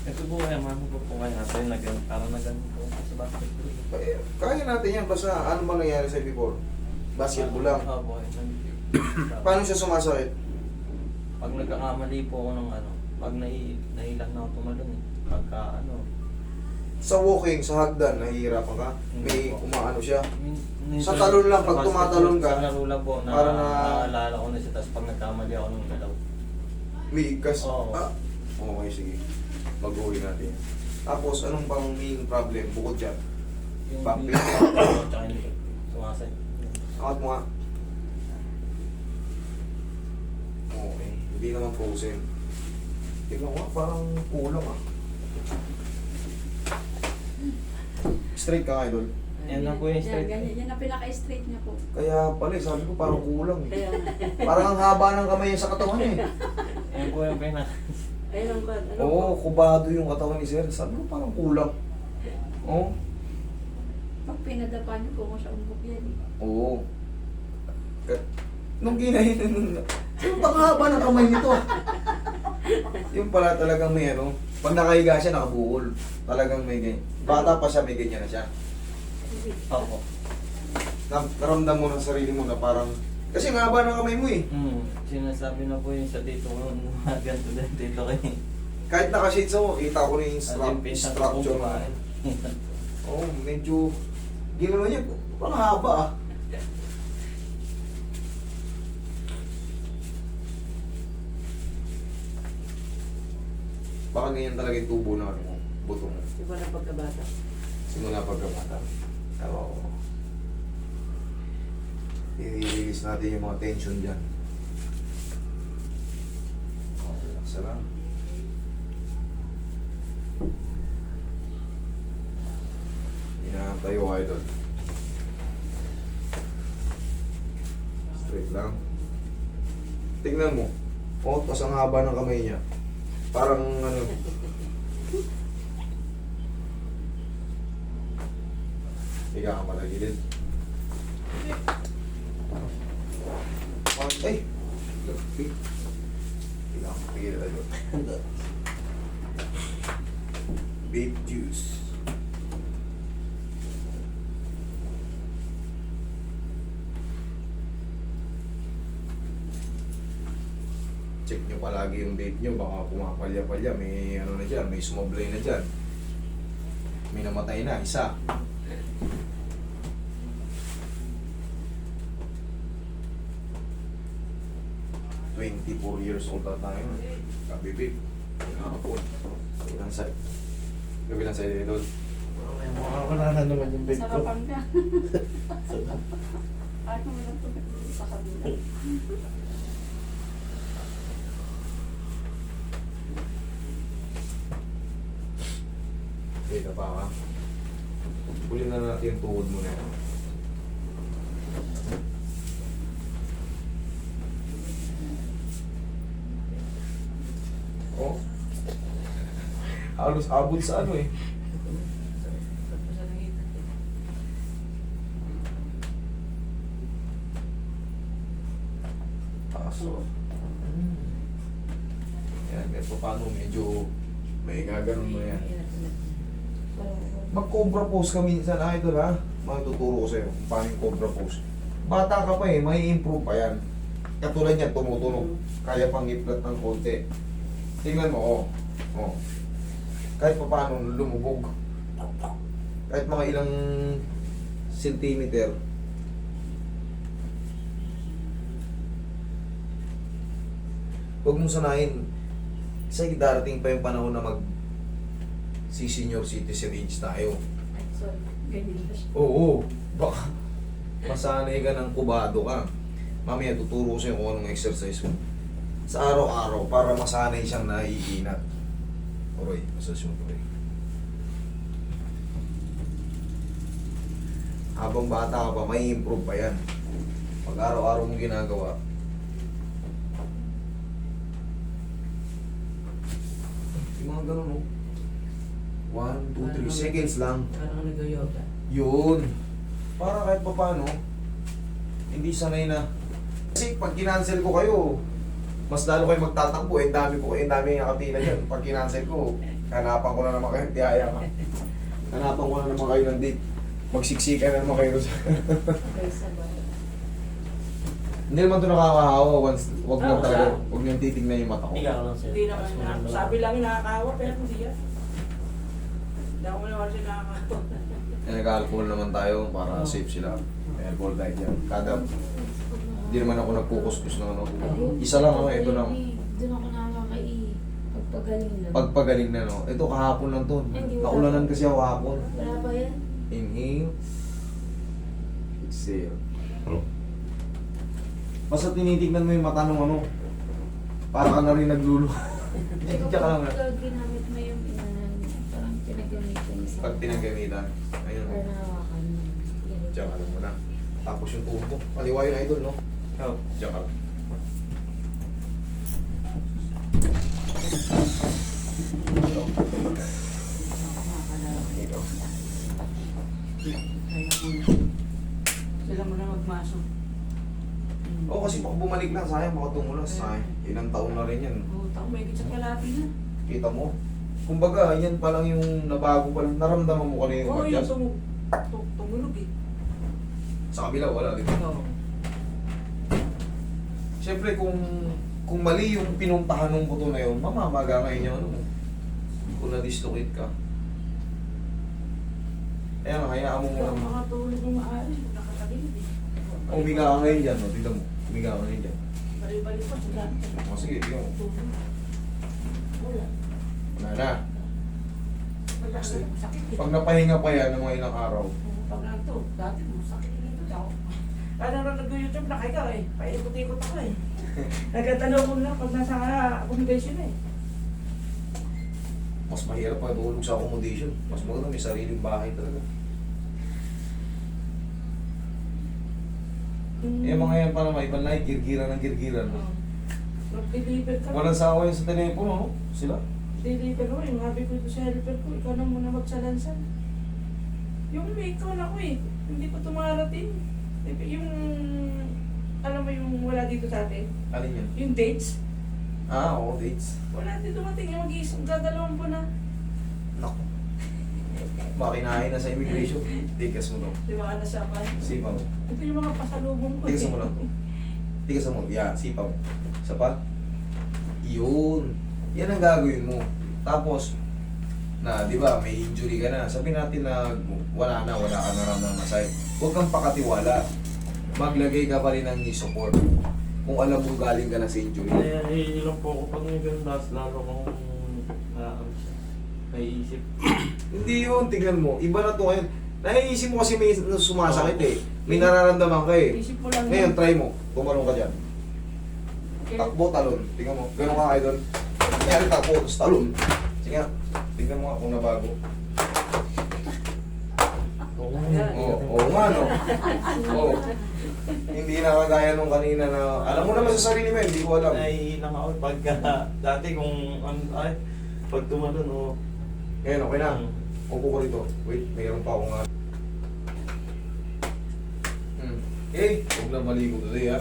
Ito po kaya mano po kaya natin parang nagano po sa basketball. Kaya natin yan, basta ano ba nangyari sa'yo before? Basketball lang. Opo. Paano siya sumasakit? Pag nagkakamali po ako ng ano, pag nahilang na ako tumalon eh. Pagka ano, Sa walking, sa hagdan, nahihirapan ka? May Hindi po. umaano siya? minsan, Sa talon lang, pag sa tumatalon ka, sa laro lang po, para na- naalala ko na siya, tapos pag nagkamali ako ng galaw. May igas? Oo. Ah, okay, sige. Mag-uwi natin. Tapos, anong pang main problem bukod dyan? Yung Back pain. tsaka yung sumasay. Angat mo nga. Okay, hindi naman frozen. Tingnan ko nga, parang kulang ah. Straight ka nga, idol. Yan lang po yung straight. Yan ang pinaka-straight niya po. Kaya pala, sabi ko parang kulang eh. Kaya, Parang ang haba ng kamay niya sa katawan niya eh. Yan po yung pinaka. ayun ang kwan. Ano Oo, kubado yung katawan ni Sir. Sabi ko parang kulang. Oo. Pag pinadapa niyo po mo sa umbok yan. Oo. Nung ginahin, yung haba ng kamay nito ah. Yung pala talagang may ano, pag nakahiga siya, nakabuhol. Talagang may ganyan. Bata pa siya, may ganyan na siya. Opo. Naramdam mo ng sarili mo na parang, kasi ang haba ng kamay mo eh. Sinasabi na po yung sa dito ko, ganito din dito kayo. Kahit naka-shades ako, kita ko na yung Structure structure na. Oo, medyo, ginawa niya, parang haba ah. Baka ganyan talaga yung tubo ng ano mo, buto mo. Iba na pagkabata. Simula pagkabata. Oo. I-release natin yung mga tension dyan. Okay, relax lang. Inaantay ko kayo doon. Straight lang. Tingnan mo. Oh, tas ang haba ng kamay niya. Parang ano. Higa ka pala gilid. Ay! Higa ka pala gilid. Babe juice. Check nyo palagi yung date nyo, baka pumapalya-palya, may ano na dyan, may sumablay na dyan. May namatay na, isa. $24 old na tayo. Kabibig. Nakakapon. Kabilang side. Kabilang side ito. Wala na naman yung Sarapan ka. Ay, kung lang ito sa kabila. Okay na pa ka. Pulin na natin yung tuhod mo na yan. Oh. Halos abot sa ano eh. Paso. Yan, kahit pa paano medyo may gaganon mo yan. Mag-cobra pose ka minsan, idol ha. Magtuturo ko sa'yo kung paano yung cobra pose. Bata ka pa eh, may improve pa yan. Katulad yan, tumutunog. Kaya pang iplat ng konti. Tingnan mo, oh. Oh. Kahit pa paano lumubog. Kahit mga ilang centimeter. Huwag mong sanayin. Kasi darating pa yung panahon na senior citizen age tayo. Ay, sorry. Ganyan na siya. Oo, baka masanay ka ng kubado ka. Mamaya tuturo ko sa'yo kung anong exercise mo. Sa araw-araw, para masanay siyang naiinat. Oroy, massage mo Oroy. Habang bata ka pa, may improve pa yan. Pag araw-araw mong ginagawa. Yung mga ganun, no? 1, 2, 3 seconds lang. Parang nag-yoga. Yun. Para kahit pa paano, hindi sanay na. Kasi pag kinancel ko kayo, Mas lalo kayo magtatakbo, eh, dami nakapila dyan. Pag kinansel ko, hanapan ko na naman kayo, tiyaya ka. Hanapan ko na naman kayo ng date. Magsiksikan na naman kayo sa... Okay, sabay. Hindi naman ito nakakahawa once, wag lang Oo, talaga, siya. wag niyong titignan yung mata ko. Ikaw lang sir. Hindi naman na. Sabi lang yung nakakawa, pero hindi yan. Hindi ako naman siya nakakawa. Eh, nag-alcohol naman tayo para safe sila. May alcohol diet yan. Hindi naman ako nagkukuskus na ano. Isa lang ako, ito lang. Doon ako nakakai. Pagpagaling lang. Pagpagaling na no. Ito kahapon lang to. Hindi, wala. Naulanan kasi ako kahapon. Wala ba yan? Inhale. Exhale. Basta tinitignan mo yung mata ng ano. Para ka na rin naglulo. Ikaw Diyan ka lang. pag ginamit mo yung inanan niya, parang pinagamitan niya sa... Pag pinagamitan. Ayun. Parang nahawakan mo. Ganito. Diyan ka lang muna. Tapos yung tuhod mo. Kaliwa yung idol, no? Oh. Diyan ka lang. Dito. Kaya muna. Sila muna magmasok. Oo, kasi baka bumalik na. Sayang, baka tumulas. Sayang. Ilang taon na rin yan. Oo, tako may gitsa kalati na. Kita mo. Kumbaga, yan pa lang yung nabago pa lang. Naramdaman mo kanina yung Oo, yung adjust. tumunog eh. Sa kabila, wala. Di ba? Oo. Siyempre, kung mali yung pinuntahan ng buto na yun, mamamaga ngayon yung ano mo. Kung na-dislocate ka. Ayan, hayaan mo Kaya muna. makatulog ng maayos, nakakagilid eh. Umiga ka ngayon dyan, no? Tignan mo. Umiga ka ngayon dyan. Balik-balik pa sila. O sige, tignan mo. Wala. Wala na. Wala. Sakit eh. Pag napahinga pa yan ng mga ilang araw, Pag nanto, dati masakit dito daw. Kaya nung nag-YouTube na kayo eh. Paikot-ikot ako eh. Nagkatanong ko na pag nasa accommodation eh. mas mahirap pa tulog sa accommodation. Mas maganda may sariling bahay talaga. Eh mga yan pa naman, ibang night, girgiran ng girgiran. Oo. Nag-deliver ka. Walang sawa yun sa telepono, no? Sila. Deliver ko eh. Sabi ko sa helper ko, ikaw na muna magsalansan. Yung may ikaw na ko eh. Hindi pa tumarating. Yung, alam mo yung wala dito sa atin? Alin yan? Yung dates. Ah, oo, dates. Wala dito dumating. Yung mag-iisang dadalawang po na. Naku. Makinahin na sa immigration. Tigas mo to. Di ba ka nasapan? Sipa mo. Ito yung mga pasalubong ko. Tigas mo lang to. Tigas mo. Yan, sipa mo. Isa pa. Yun. Yan ang gagawin mo. Tapos, di ba, may injury ka na. Sabihin natin na wala ka na ram na masay. Huwag kang pakatiwala. Maglagay ka pa rin ng knee support. Kung alam mo galing ka na sa injury. Eh, nahihilong po ako pag may ganun, tapos lalo kong naiisip. Hindi yun, tingnan mo. Iba na to ngayon. Naiisip mo kasi may sumasakit eh. May nararamdaman ka eh. Isip mo lang Ngayon, try mo. Tumalong ka dyan. Okay. Takbo, talon. Tingnan mo. Ganun ka kayo doon. Nangyari takbo, tapos talon. Sige nga. Tingnan mo nga kung nabago. Oo nga no. Oo. Hindi na kagaya nung kanina na... Alam mo naman sa sarili mo, hindi ko alam. Nahihilang ako pagka, dati kung, pag tumalon, Ngayon, okay na. Upo ko rito. Wait, mayroon pa akong... Okay, huwag lang maligo today ha.